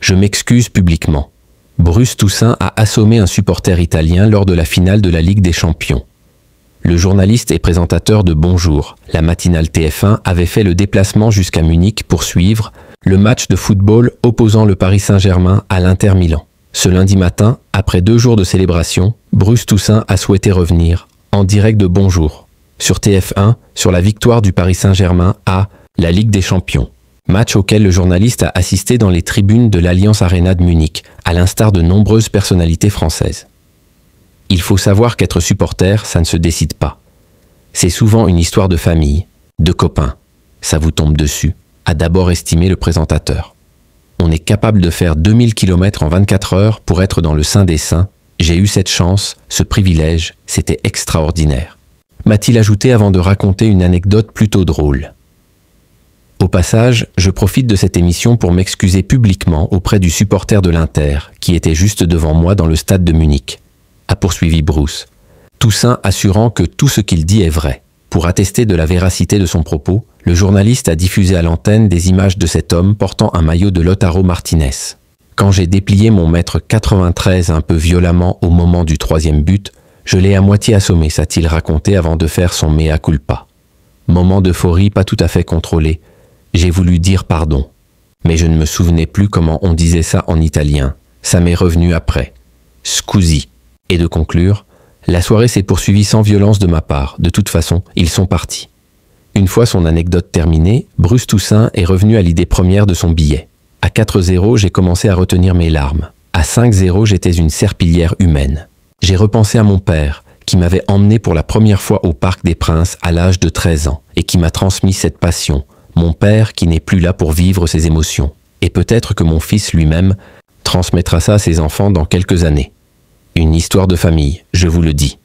Je m'excuse publiquement. Bruce Toussaint a assommé un supporter italien lors de la finale de la Ligue des Champions. Le journaliste et présentateur de Bonjour, la matinale TF1, avait fait le déplacement jusqu'à Munich pour suivre le match de football opposant le Paris Saint-Germain à l'Inter Milan. Ce lundi matin, après 2 jours de célébration, Bruce Toussaint a souhaité revenir, en direct de Bonjour, sur TF1, sur la victoire du Paris Saint-Germain à la Ligue des Champions. Match auquel le journaliste a assisté dans les tribunes de l'Allianz Arena de Munich, à l'instar de nombreuses personnalités françaises. Il faut savoir qu'être supporter, ça ne se décide pas. C'est souvent une histoire de famille, de copains. Ça vous tombe dessus, a d'abord estimé le présentateur. On est capable de faire 2000 km en 24 heures pour être dans le Saint des Saints. J'ai eu cette chance, ce privilège, c'était extraordinaire. M'a-t-il ajouté avant de raconter une anecdote plutôt drôle. Au passage, je profite de cette émission pour m'excuser publiquement auprès du supporter de l'Inter, qui était juste devant moi dans le stade de Munich, a poursuivi Bruce, Toussaint assurant que tout ce qu'il dit est vrai. Pour attester de la véracité de son propos, le journaliste a diffusé à l'antenne des images de cet homme portant un maillot de Lautaro Martinez. Quand j'ai déplié mon mètre 93 un peu violemment au moment du 3e but, je l'ai à moitié assommé, s'a-t-il raconté avant de faire son mea culpa. Moment d'euphorie pas tout à fait contrôlé. J'ai voulu dire pardon, mais je ne me souvenais plus comment on disait ça en italien. Ça m'est revenu après. Scusi. Et de conclure, la soirée s'est poursuivie sans violence de ma part. De toute façon, ils sont partis. Une fois son anecdote terminée, Bruce Toussaint est revenu à l'idée première de son billet. À 4-0, j'ai commencé à retenir mes larmes. À 5-0, j'étais une serpillière humaine. J'ai repensé à mon père, qui m'avait emmené pour la première fois au Parc des Princes à l'âge de 13 ans, et qui m'a transmis cette passion. Mon père qui n'est plus là pour vivre ses émotions. Et peut-être que mon fils lui-même transmettra ça à ses enfants dans quelques années. Une histoire de famille, je vous le dis.